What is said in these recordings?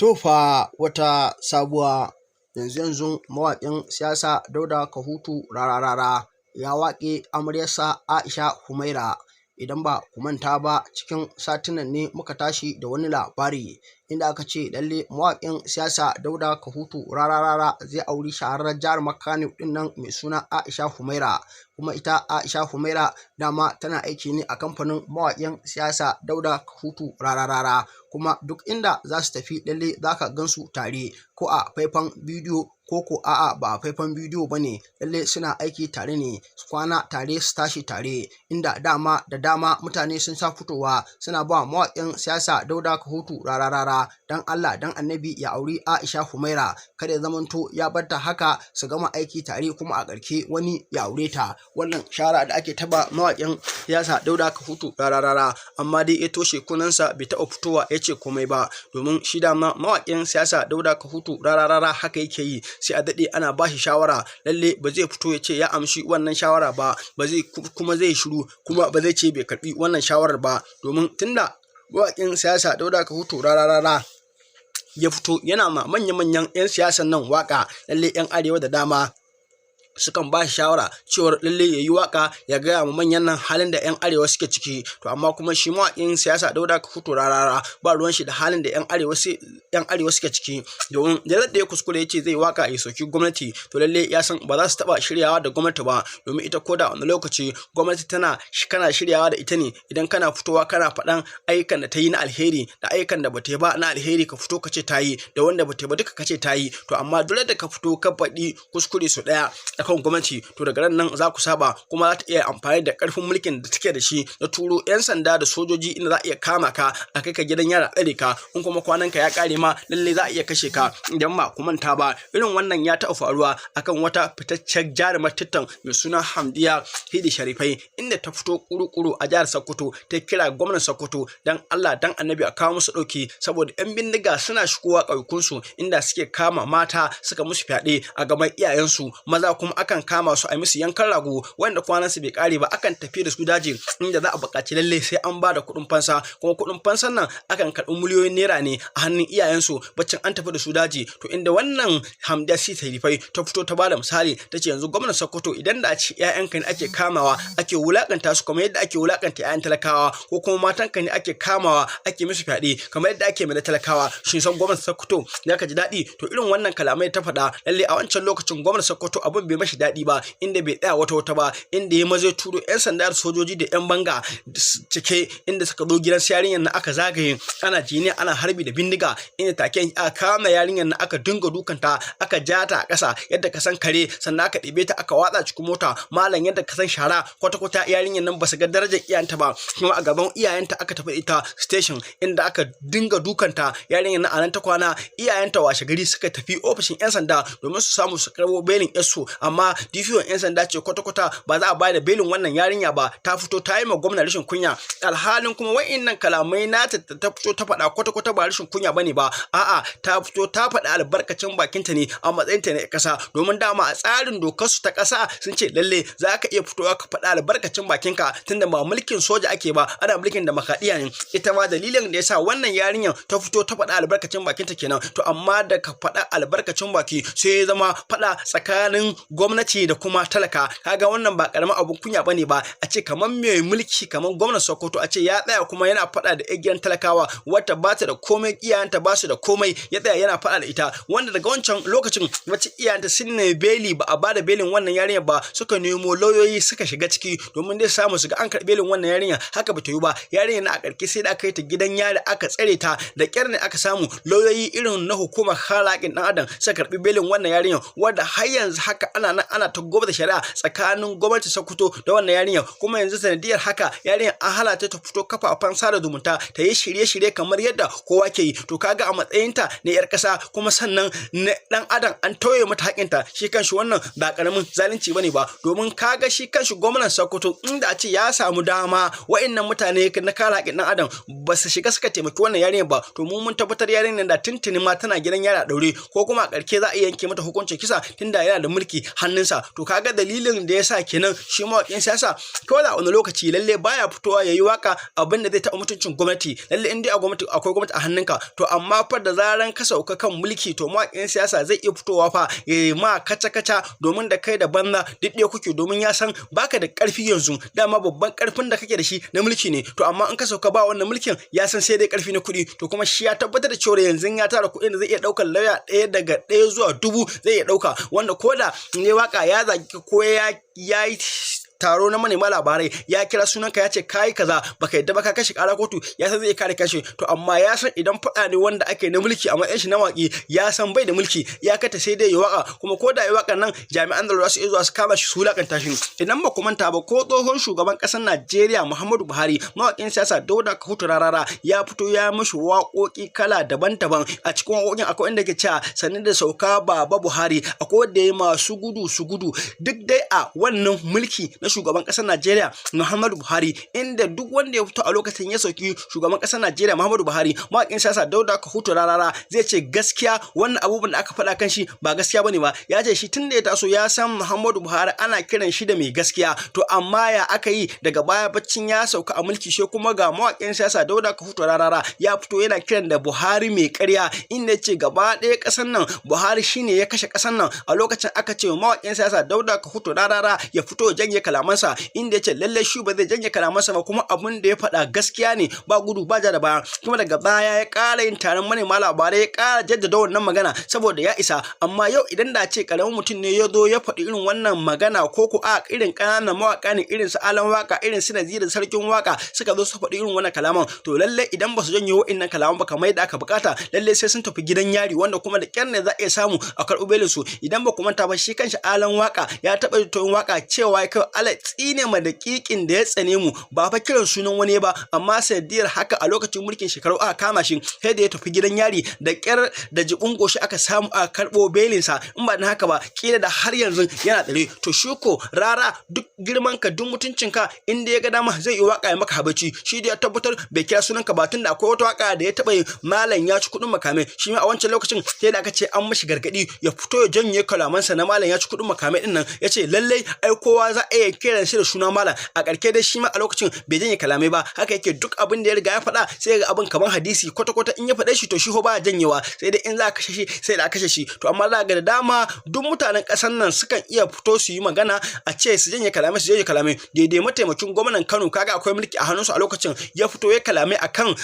To fa wata sabuwa yanzu mawaƙin siyasa Dauda Kahutu Rararara ya waƙe amaryarsa Aisha Humaira. Idan ba ku manta ba, cikin satin nan ne muka tashi da wani labari inda aka ce lalle mawaƙin siyasa Dauda Kahutu Rararara zai auri shahararren jarumar Kannywood ɗin nan mai suna Aisha Humaira. Kuma ita Aisha Humaira dama tana aiki ne a kamfanin mawaƙin siyasa Dauda Kahutu Rararara, kuma duk inda za su tafi lalle za ka gansu tare, ko a faifan bidiyo ko a'a ba a faifan bidiyo ba ne, lalle suna aiki tare ne, su kwana tare su tashi tare, inda dama mutane sun sa fitowa suna ba mawaƙin siyasa Dauda Kahutu Rararara dan Allah dan Annabi ya auri Aisha Humaira, kada ya zamanto ya barta haka su gama aiki tare kuma a ƙarshe wani ya aure ta. Wannan shara da ake taba mawaƙin siyasa Dauda Kahutu Rararara, amma dai ya toshe kunansa bai taɓa fitowa ya ce komai ba, domin shi dama mawaƙin siyasa Dauda Kahutu Rararara haka yake yi, sai a daɗe ana bashi shawara lalle ba zai fito ya ce ya amshi wannan shawara ba, kuma zai shiru, kuma ba zai ce bai karɓi wannan shawarar ba, domin tunda mawaƙin siyasa Dauda Kahutu Rararara ya fito yana ma manya-manyan 'yan siyasan nan waka, lalle 'yan arewa da dama sukan ba shi shawara cewar lalle ya yi waka ya gaya ma manyan nan halin da 'yan arewa suke ciki. To amma kuma shi mawaƙin siyasa Dauda Kahutu Rararara ba ruwan shi da halin da 'yan arewa suke ciki, domin da ya kuskure ya ce zai waka ya soki gwamnati, to lalle ya san ba za su taɓa shiryawa da gwamnati ba, domin ita ko da wani lokaci gwamnati kana shiryawa da ita ne idan kana fitowa kana faɗan ayyukan da ta yi na alheri da ayyukan da ba ta yi ba na alheri, ka fito ka ce ta yi, da wanda ba ta yi ba duka ka ce ta yi. To amma dole da ka fito ka faɗi kuskure su ɗaya akan gwamnati, to daga nan za ku saba, kuma za ta iya amfani da karfin mulkin da take da shi na turo 'yan sanda da sojoji inda za a iya kama ka a kai ka gidan yara tsare ka, in kuma kwanan ka ya kare ma lalle za a iya kashe ka. Idan ba ku manta ba, irin wannan ya taɓa faruwa akan wata fitaccen jarumar TikTok mai suna Hamdiya Hidi Sharifai, inda ta fito kuru-kuru a jihar Sokoto ta kira gwamnan Sokoto dan Allah dan Annabi a kawo musu ɗauki, saboda 'yan bindiga suna shigowa ƙauyukunsu inda suke kama mata suka musu fyaɗe a gaban iyayensu maza, kuma akan kama su a musu yankan rago wanda kwanansu bai kare ba, akan tafi da su daji inda za a buƙaci lalle sai an ba da kuɗin fansa, kuma kuɗin fansan nan akan karɓi miliyoyin naira ne a hannun iyayensu baccin an tafi da su daji. To inda wannan Hamdiya Sharifai ta fito ta bada misali, ta ce yanzu gwamnan Sokoto idan da a ci 'ya'yanka ne ake kamawa ake wulakanta su kamar yadda ake wulakanta 'ya'yan talakawa, ko kuma matanka ne ake kamawa ake musu fyaɗe kamar yadda ake mai talakawa, shin san gwamnan Sokoto ya ka ji daɗi? To irin wannan kalamai ta faɗa lalle a wancan lokacin gwamnan Sokoto abin bai mashi daɗi ba, inda bai tsaya wata ba, inda ya maza turo 'yan sanda da sojoji da 'yan banga cike, inda suka zo gidan yarinyar na aka zagaye ana jiniya ana harbi da bindiga, inda take aka kama yarinyar na aka dinga dukanta aka ja ta a ƙasa yadda ka san kare, sannan aka ɗebe ta aka watsa cikin mota malam yadda ka san shara. Kwata-kwata yarinyar nan ba su ga darajar iyayenta ba, kuma a gaban iyayenta aka tafi ita station inda aka dinga dukanta. Yarinyar nan a nan ta kwana, iyayenta washe gari suka tafi ofishin 'yan sanda domin su samu su karɓo belin yarsu, amma DPO 'yan sanda ce kwata-kwata ba za a bayar da belin wannan yarinya ba, ta fito ta yi ma gwamna rashin kunya, alhalin kuma wa'innan kalamai nata ta fito ta faɗa kwata-kwata ba rashin kunya bane ba, a'a ta fito ta faɗa albarkacin bakinta ne a matsayinta na ƙasa, domin dama a tsarin dokar su ta ƙasa sun ce lalle za ka iya fitowa ka faɗa albarkacin bakinka, tunda ba mulkin soja ake ba, ana mulkin demokradiyya ne. Ita ma dalilin da yasa wannan yarinyar ta fito ta faɗa albarkacin bakinta kenan. To amma da ka faɗa albarkacin baki sai ya zama faɗa tsakanin gwamnati da kuma talaka, kaga wannan ba karamin abun kunya bane ba, a ce kamar mai mulki kamar gwamnan Sokoto a ce ya tsaya kuma yana faɗa da igiyan talakawa wata ba ta da komai, iyayenta ba su da komai, ya tsaya yana faɗa da ita, wanda daga wancan lokacin wacce iyayenta sun nemi beli ba a bada belin wannan yarinya ba, suka nemo lauyoyi suka shiga ciki domin dai samu su ga an karɓi belin wannan yarinya, haka ba ta yi ba. Yarinya na a ƙarshe sai da aka yi ta gidan yari aka tsare ta, da ƙyar ne aka samu lauyoyi irin na hukumar kare haƙƙin ɗan adam suka karɓi belin wannan yarinya, wanda har yanzu haka ana ta gobe da shari'a tsakanin gwamnati Sokoto da wannan yarinya. Kuma yanzu sanadiyar haka yarinya an halata ta fito kafafen sada zumunta ta yi shirye-shirye kamar yadda kowa ke yi. To kaga a matsayinta na 'yar ƙasa, kuma sannan na ɗan adam an tauye mata haƙinta, shi kanshi wannan ba ƙaramin zalunci bane ba, domin kaga shi kanshi gwamnan Sokoto inda a ce ya samu dama wa'innan mutane na kare haƙin ɗan adam ba su shiga suka taimaki wannan yarinya ba, to mu mun tabbatar yarinyar da tuntuni ma tana gidan yara ɗaure, ko kuma a ƙarshe za a iya yanke mata hukuncin kisa tunda yana da mulki hannunsa. To kaga dalilin da yasa kenan shi mawaƙin siyasa ko da wani lokaci lalle baya fitowa yayi waka abinda zai taɓa mutuncin gwamnati, lalle in dai akwai gwamnati a hannunka. To amma fa da zaran ka sauka kan mulki to mawaƙin siyasa zai iya fitowa fa yayi ma kaca domin da kai da banza duk ɗaya kuke, domin ya san baka da ƙarfi yanzu, dama babban ƙarfin da kake da shi na mulki ne. To amma in ka sauka ba wannan mulkin ya san sai dai ƙarfi na kuɗi. To kuma shi ya tabbatar da cewa yanzu ya tara kuɗin da zai iya ɗaukar lauya ɗaya daga 1 zuwa 1000 zai iya ɗauka, wanda koda ne waka ya zagi ko ya yi taro na manema labarai ya kira sunanka ya ce kai kaza baka yadda ba ka kashe kara kotu, ya san zai kare kashe. To amma ya san idan faɗa ne wanda ake na mulki a matsayin shi na waƙi, ya san bai da mulki, ya kata sai dai ya waka, kuma ko da ya waka nan jami'an tsaro su iya zuwa su kama shi su wulakanta shi. Idan ba ku manta ba ko tsohon shugaban ƙasar Najeriya Muhammadu Buhari, mawaƙin siyasa Dauda Kahutu Rarara ya fito ya mishi waƙoƙi kala daban-daban. A cikin waƙoƙin akwai inda ke cewa sanin da sauka Baba Buhari, akwai wanda ya masu gudu duk dai a wannan mulki na shugaban ƙasar Najeriya Muhammadu Buhari, inda duk wanda ya fito a lokacin ya sauki shugaban ƙasar Najeriya Muhammadu Buhari, mawaƙin siyasa Dauda Kahutu Rarara zai ce gaskiya wannan abubuwan da aka faɗa kan shi ba gaskiya bane ba. Ya ce shi tun da ya taso ya san Muhammadu Buhari ana kiran shi da mai gaskiya. To amma ya aka yi daga baya baccin ya sauka a mulki shi kuma ga mawaƙin siyasa Dauda Kahutu Rarara ya fito yana kiran da Buhari mai ƙarya, inda ce gaba ɗaya ƙasar nan Buhari shine ya kashe ƙasar nan. A lokacin aka ce mawaƙin siyasa Dauda Kahutu Rarara ya fito ya janye kalamansa, inda ya ce lallai shi ba zai janye kalamansa ba, kuma abin da ya faɗa gaskiya ne ba gudu ba ja da baya. Kuma daga baya ya ƙara yin taron manema labarai ya ƙara jaddada wannan magana saboda ya isa. Amma yau idan da ce karamin mutum ne ya zo ya faɗi irin wannan magana, ko ku a irin ƙananan mawaƙa ne irin su Alan Waka, irin su Naziru Sarkin Waka suka zo su faɗi irin wannan kalaman, to lallai idan ba su janye wa'innan kalaman ba kamar yadda aka bukata, lallai sai sun tafi gidan yari, wanda kuma da ƙyar ne za a iya samu a karɓo belin su. Idan ba ku manta ba shi kanshi Alan Waka ya taɓa yin waka cewa kai Allah tsine ma da kikin da ya tsane mu, ba fa kiran sunan wani ba, amma sanadiyar haka a lokacin mulkin shekaru aka kama shi sai da ya tafi gidan yari, da ƙyar da jibin goshi aka samu a karɓo belin sa. In ba dan haka ba kila da har yanzu yana tsare. To shi ko Rara duk girman ka duk mutuncin ka, inda ya ga dama zai yi waka ya maka habaci. Shi da ya tabbatar bai kira sunan ka ba, tunda akwai wata waka da ya taɓa yin malam ya ci kuɗin makamai, shi ma a wancan lokacin sai da aka ce an mishi gargaɗi ya fito ya janye kalamansa na malam ya ci kuɗin makamai ɗin nan. Ya ce lallai ai kowa za a iya kiran shi da suna malam. A ƙarshe dai shi ma a lokacin bai janye kalamai ba, haka yake duk abin da ya riga ya faɗa sai ga abin kamar hadisi kwata-kwata in ya faɗe shi to shi ho ba janyewa, sai dai in za a kashe shi sai da a kashe shi. To amma za ga da dama duk mutanen ƙasar nan sukan iya fito su yi magana a ce su janye kalamai su janye kalamai. Daidai mataimakin gwamnan Kano kaga akwai mulki a hannunsu a lokacin ya fito ya kalamai akan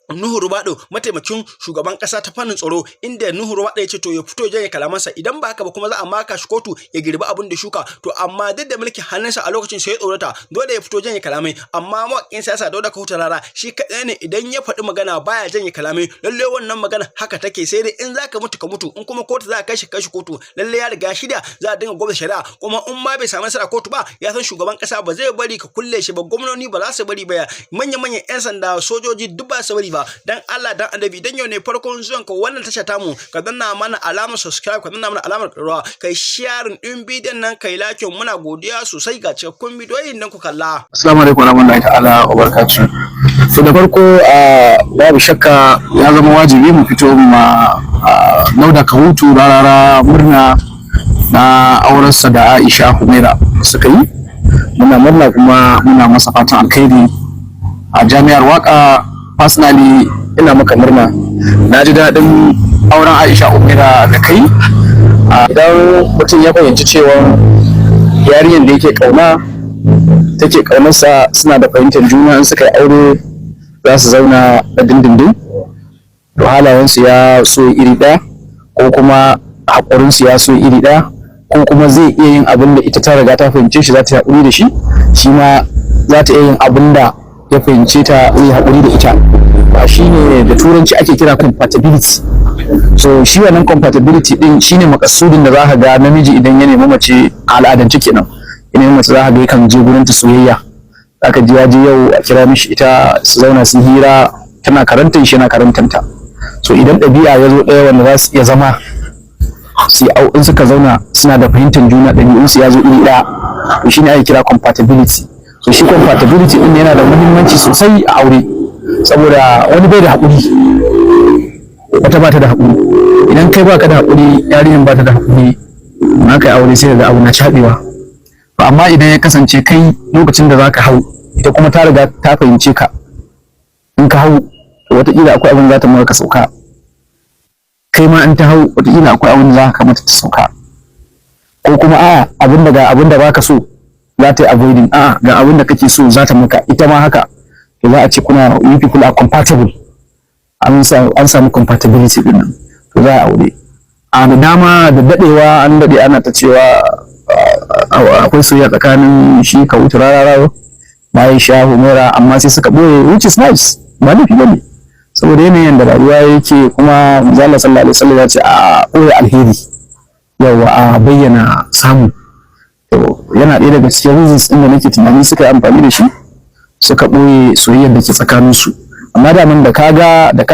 Nuhu Rubado, mataimakin shugaban kasa ta fannin tsaro, inda Nuhu Rubado ya ce to ya fito janye kalamansa, idan ba haka ba kuma za a maka shi kotu ya girbi abin da shuka. To amma duk da mulkin hannunsa a lokacin sai ya tsorata, dole ya fito janye kalamai. Amma mawaƙin siyasa Dauda Kahutu Rarara shi kaɗai ne idan ya faɗi magana baya janye kalamai. Lalle wannan magana haka take, sai dai in zaka mutu ka mutu, in kuma kotu za ka kai shi kotu, lalle ya riga shirya za a dinga gwamnati shari'a. Kuma in ma bai samu nasara kotu ba, ya san shugaban kasa ba zai bari ka kulle shi ba, gwamnoni ba za su bari ba, manya-manyan 'yan sanda sojoji duk ba su bari ba. Dan Allah dan annabi, dan yau ne farkon zuwan ka wannan tasha tamu, ka danna mana alamar subscribe, ka danna mana alamar rawa, kai sharing din bidiyon nan, kai like. Muna godiya sosai ga cikakkun bidiyoyin nan ku kalla. Assalamu alaikum warahmatullahi ta'ala wabarakatuh. To da farko babu shakka ya zama wajibi mu fito ma Dauda Kahutu Rarara murna na aurensa da Aisha Humaira suka yi. Muna murna kuma muna masa fatan alkhairi. A jami'ar waka personally ina maka murna, na ji daɗin auren Aisha Humaira da kai. Idan mutum ya fahimci cewa yarinyar da yake kauna take kaunarsa, suna da fahimtar juna, in suka yi aure za su zauna da dindindin, to halayensu ya so iri ɗaya, ko kuma haƙurinsu ya so iri ɗaya, ko kuma zai iya yin abin da ita ta riga ta fahimce shi za ta yi haƙuri da shi, shi ma za ta iya yin abin da ya fahimce ta zai haƙuri da ita. Shi ne da turanci ake kira compatibility. So shi wannan compatibility din shine makasudin da za ka ga namiji idan ya nemi mace a al'adance kenan, idan mace za ka ga yakan je gurin ta soyayya, za ka ji ya je yau a kira mishi ita su zauna su hira, tana karantar shi yana karantanta. So idan ɗabi'a ya zo ɗaya wanda za su iya zama in suka zauna suna da fahimtar juna, ɗabi'unsu ya zo iri ɗaya, to shine ake kira compatibility. So shi compatibility din yana da muhimmanci sosai a aure, saboda wani bai da haƙuri, wata ba ta da haƙuri. Idan kai baka da haƙuri, yarinyar ba ta da haƙuri, na kai aure sai ga abu na cabewa. Amma idan ya kasance kai lokacin da zaka hau ita kuma ta riga ta fahimce ka, in ka hau wataƙila akwai abin za ta maka sauka, kai ma in ta hau wataƙila akwai abin da za ka mata ta sauka, ko kuma a'a abin da baka so za ta yi avoiding, a'a ga abin da kake so za ta maka ita ma haka, to za a ce you people are compatible, an samu compatibility din nan, to za a aure. A da dama da dadewa an dade ana ta cewa akwai soyayya tsakanin shi Kahutu Rarara da Aisha Humaira, amma sai suka boye, which is nice, ba laifi bane, saboda yanayin da rayuwa yake, kuma manzo Allah sallallahu alaihi wasallam ya ce a boye alheri, yawa a bayyana samu. To yana ɗaya daga cikin reasons ɗin da nake tunani suka yi amfani da shi, suka ɓoye soyayyar da ke tsakaninsu. Amma da nan da ka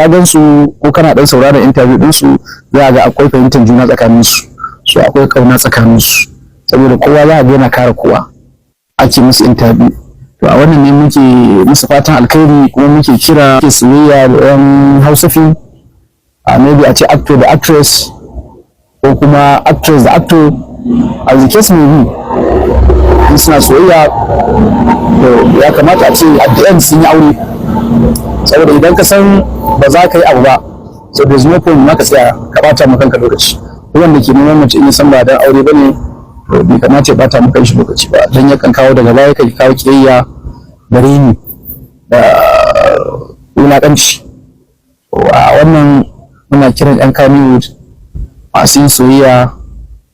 gan su ko kana ɗan sauraron interview ɗinsu, za ga akwai fahimtar juna tsakaninsu, so akwai ƙauna tsakaninsu, saboda kowa za a ga yana kare kowa ake musu interview. To a wannan ne muke musu fatan alkhairi, kuma muke kira ke soyayya da yan Hausa film, maybe a ce actor da actress, ko kuma actress da actor, as the case may be, in suna soyayya ya kamata a ce at the end sun yi aure, saboda idan ka san ba za ka yi abu ba, so there's no point ma ka tsaya ka bata ma kanka lokaci. Wanda ke neman mace in san ba dan aure bane, to bai kamata ya bata maka shi lokaci ba, dan yakan kawo daga baya kai kawo kiyayya da reni da wulakanci. A wannan muna kiran yan Kannywood masu yin soyayya,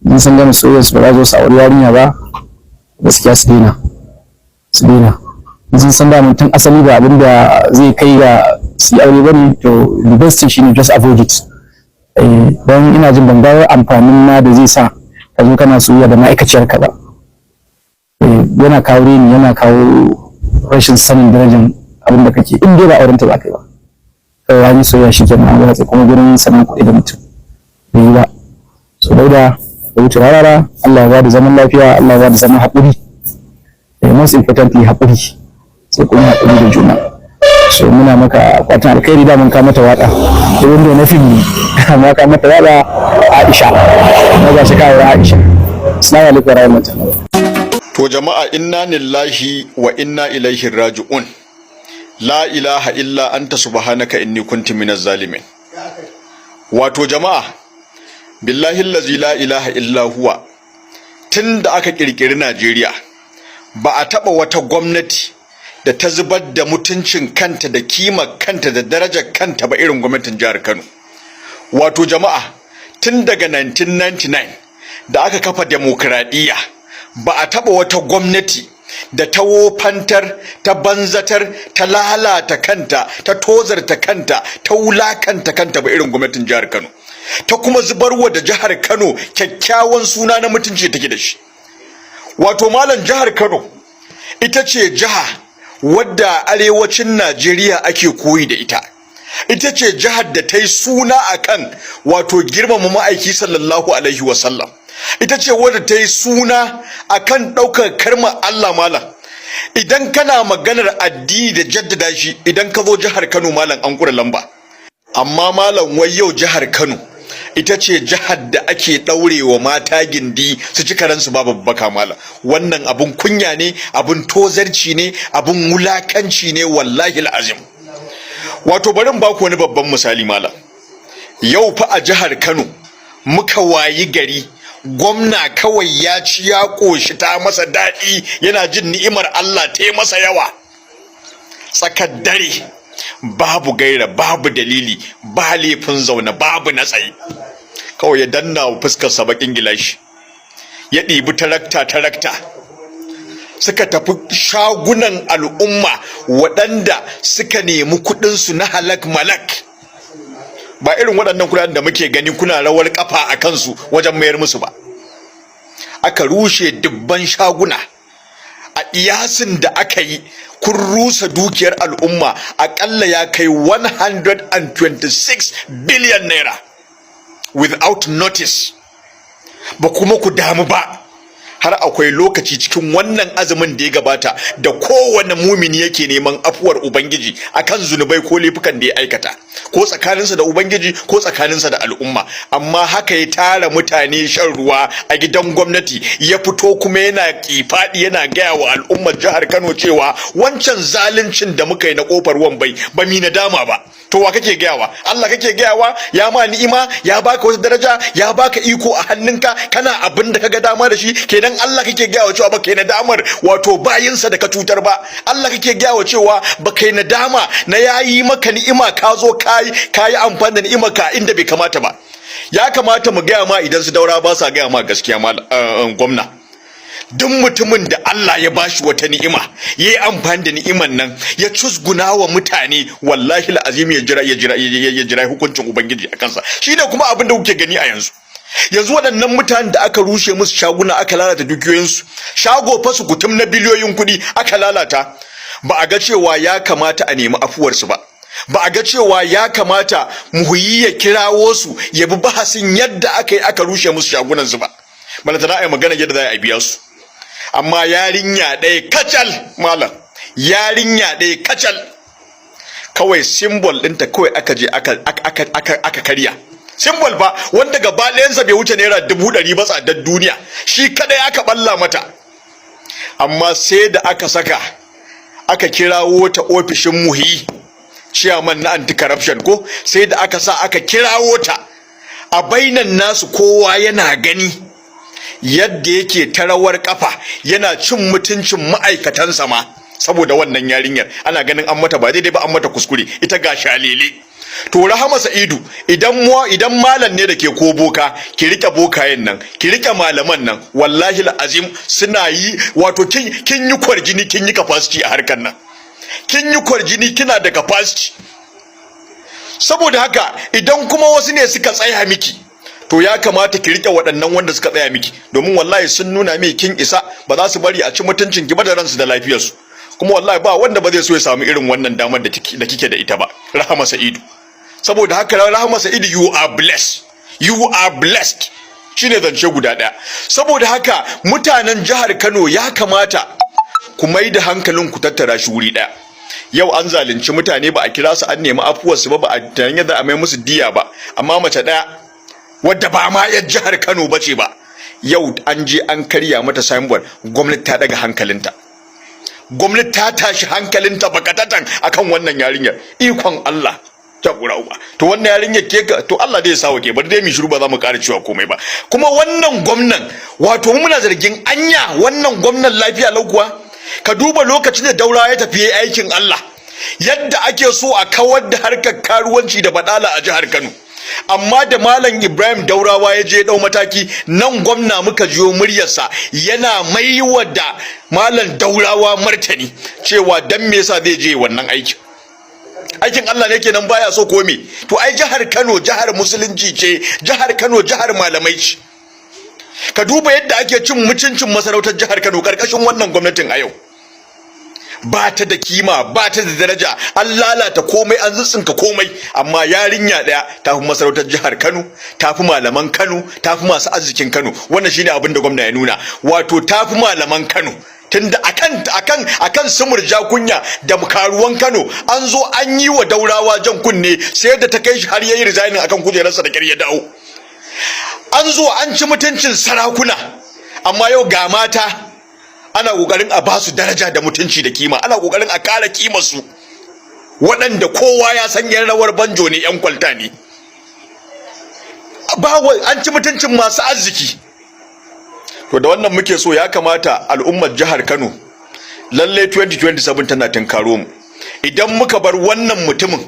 in san gama soyayya su ba za su aure yarinya ba, gaskiya su daina, in sun san da tun asali ba abin da zai kai ga su yi aure bane, to the best thing shine just avoid it. Don ina jin ban ga amfanin na da zai sa ka zo kana soyayya da ma'aikaciyar ka ba. Yana kawo reni, yana kawo rashin sanin darajar abin da kake, in dai ba auren ta za ka yi ba. Kawai wani soyayya shi kenan, an watsa kuma gurin sanin kuɗi da mutum bai yi ba. So Dauda Kahutu Rarara, Allah ya bada zaman lafiya, Allah ya bada zaman haƙuri, most importantly haƙuri, sai kuma haƙuri da juna. So muna maka fatan alkhairi, da mun ka mata waƙa da wanda na fim ne, amma ka mata waƙa Aisha, na ga shi kawo Aisha. Assalamu alaikum warahmatullahi. To jama'a, inna lillahi wa inna ilaihi raji'un. La ilaha illa anta subhanaka inni kuntu minaz zalimin. Wato jama'a, billahi allazi la ilaha illa huwa, tunda aka kirkiri Najeriya ba a taba wata gwamnati da ta zubar da mutuncin kanta da kimar kanta da darajar kanta ba irin gwamnatin jihar Kano. Wato jama'a, tun daga 1999 da aka kafa demokradiyya ba a taba wata gwamnati da ta wofantar, ta banzatar, ta lalata kanta, ta tozarta kanta, ta wulakanta kanta ba irin gwamnatin jihar Kano. Ta kuma zubarwa da jihar Kano kyakkyawan suna na mutunci take da shi. Wato malam, jihar Kano ita ce jiha wadda arewacin Najeriya ake koyi da ita. Ita ce jihar da ta yi suna akan wato girmama ma'aiki sallallahu alaihi wasallam. Ita ce wadda ta yi suna akan ɗaukar karmar Allah malam. Idan kana maganar addini da jaddada shi, idan ka zo jihar Kano malam an kura lamba. Amma malam, wai yau jihar Kano ita ce jihar da ake ɗaurewa mata gindi su ci karansu babu babbaka malam. Wannan abun kunya ne, abun tozarci ne, abun wulakanci ne, wallahi al'azim. Wato bari in baku wani babban misali malam. Yau fa a jihar Kano muka wayi gari, gwamna kawai ya ci ya ƙoshi, ta masa daɗi, yana jin ni'imar Allah ta yi masa yawa. Tsakar dare, babu gaira, babu dalili, ba laifin zaune, babu na tsaye, kawai ya danna wa fuskarsa bakin gilashi, ya ɗibi tarakta suka tafi shagunan al'umma waɗanda suka nemi kuɗinsu na halak malak, ba irin waɗannan kuɗaɗen da muke gani kuna rawar kafa a kansu wajen mayar musu ba. Aka rushe dubban shaguna. A iyasin da aka yi, kun rusa dukiyar al'umma akalla ya kai 126 billion naira without notice. Ba kuma ku damu ba, har akwai lokaci cikin wannan azumin da ya gabata da kowane mumini yake neman afuwar ubangiji akan zunubai ko laifukan da ya aikata. ko tsakaninsa da ubangiji ko tsakaninsa da al'umma, amma haka ya tara mutane shan ruwa a gidan gwamnati, ya fito kuma yana kifadi yana gaya wa al'ummar jihar Kano cewa wancan zaluncin da muka yi na kofar Wambai ba mi nadama ba. To wa kake gayawa? Allah kake gayawa? Ya ma ni'ima, ya baka wata daraja, ya baka iko a hannunka, kana abin da kaga dama da shi, kenan Allah kake gayawa cewa baka yi nadamar wato bayinsa da ka cutar ba. Allah kake gayawa cewa baka yi nadama na yayi maka ni'ima ka zo kayi amfani da ni'imar ka inda bai kamata ba. Ya kamata mu gaya ma idan su Daura ba sa gaya ma gaskiya gwamna. Duk mutumin da Allah ya bashi wata ni'ima, yayi amfani da ni'iman nan ya cusguna wa mutane, wallahi alazim ya jira hukuncin ubangiji a kansa. Shine kuma abin da kuke gani a yanzu. Yanzu waɗannan mutanen da aka rushe musu shaguna, aka lalata dukiyoyinsu, shago fa su kutum na biliyoyin kuɗi aka lalata, ba a ga cewa ya kamata a nemi afuwarsu ba. Ba a ga cewa ya kamata muhuyi ya kirawo su ya bi bahasin yadda aka yi aka rushe musu shagunansu ba. Bala tana ai magana yadda za a biya su. Amma yarinya ɗaya kacal malam, yarinya ɗaya kacal, kawai symbol ɗinta kawai aka je aka karya. Symbol ba wanda gaba ɗayansa bai wuce naira 100 ba tsadar duniya, shi kadai aka balla mata. Amma sai da aka saka aka kirawo ta ofishin muhi chairman na anti corruption ko, sai da aka sa aka kirawo ta a bainan nasu, kowa yana gani yadda yake ta rawar kafa yana cin mutuncin ma'aikatansa ma saboda wannan yarinyar. Ana ganin an mata ba daidai ba, an mata kuskure, ita ga shalele. To Rahama Sa'idu, idan malam ne da ke ko boka, ki rike bokayen nan, ki rike malaman nan, wallahi alazim suna yi, wato kin yi kwarjini, kin yi capacity a harkar nan, kin yi kwarjini, kina da capacity. Saboda haka idan kuma wasu ne suka tsaya miki, to ya kamata ki rike waɗannan wanda suka tsaya miki, domin wallahi sun nuna mai kin isa, ba za su bari a ci mutuncin ki ba da ransu da lafiyarsu. Kuma wallahi ba wanda ba zai so ya samu irin wannan damar da kike da ita ba, Rahama Sa'idu. Saboda haka Rahama Sa'idu, you are blessed, you are blessed, shine zance guda ɗaya. Saboda haka mutanen jihar Kano ya kamata ku mai da hankalin ku tattara shi wuri ɗaya. Yau an zalunci mutane, ba a kira su an nemi afuwarsu ba, ba a tunanin yadda a mai musu diya ba, amma mace ɗaya wadda ba ma yar jihar Kano bace ba, yau an je an karya mata signboard. Gwamnati ta daga hankalinta, gwamnati ta tashi hankalinta bakatatan akan wannan yarinyar. Ikon Allah ta gurawa. To wannan yarinyar ke to Allah dai ya sa wake, bari dai mu shiru, ba za mu ƙara cewa komai ba. Kuma wannan gwamnan, wato muna zargin anya wannan gwamnan lafiya lau kuwa? Ka duba lokacin da Daura ya tafi aikin Allah, yadda ake so a kawar da harkar karuwanci da badala a jihar Kano. Amma da Malam Ibrahim Daurawa ya je dau mataki, nan gwamna muka jiyo muryarsa yana maiwa da Malam Daurawa martani cewa dan me yasa zai je wannan aikin Allah ne kenan baya so ko me? To ai jihar Kano jihar musulunci ce, jihar Kano jihar malamai ce. Ka duba yadda ake cin mutuncin masarautar jihar Kano karkashin wannan gwamnatin a yau. Ba ta da kima, ba ta da daraja, an lalata komai, an zutsinka komai, amma yarinya daya ta fi masarautar jihar Kano, ta fi malaman Kano, ta fi masu arzikin Kano. Wannan shine abin da gwamna ya nuna, wato ta fi malaman Kano. Tunda akan sumurja kunya da karuwan Kano an zo an yi wa Daurawa jan kunne, sai da ta kai shi har yayi resigning akan kujerarsa da ya dawo. An zo an ci mutuncin sarakuna, amma yau ga mata ana kokarin a basu daraja da mutunci da kima, ana kokarin a kare kimar su, waɗanda kowa ya san yan rawar banjo ne, yan kwalta ne. An ci mutuncin masu arziki. To da wannan muke so, ya kamata al'ummar jihar Kano lalle 2027 tana tunkaro mu. Idan muka bar wannan mutumin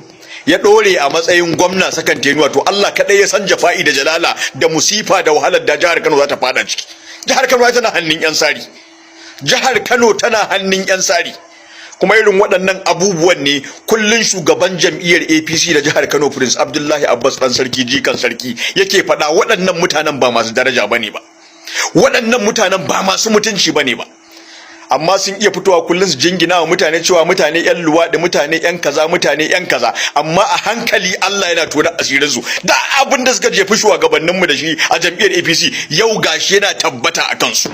ya dore a matsayin gwamna sakan tenuwa, to Allah kadai ya san jafa'i da jalala da musifa da wahalar da jihar Kano za ta fada ciki. Jihar Kano tana hannun yan sari, jihar Kano tana hannun yan sari. Kuma irin waɗannan abubuwan ne kullun shugaban jam'iyyar APC da jihar Kano Prince Abdullahi Abbas dan sarki jikan sarki yake faɗa, waɗannan mutanen ba masu daraja bane ba, waɗannan mutanen ba masu mutunci bane ba. Amma sun iya fitowa kullun su jingina wa mutane cewa mutane yan luwaɗi, mutane yan kaza, mutane yan kaza, amma a hankali Allah yana tona asirin su. Da abin da suka jefi shugabanninmu da shi a jam'iyyar APC yau gashi yana tabbata a kansu.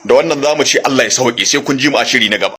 Da wannan zamu ce Allah ya sauke, sai kun ji mu a shiri na gaba.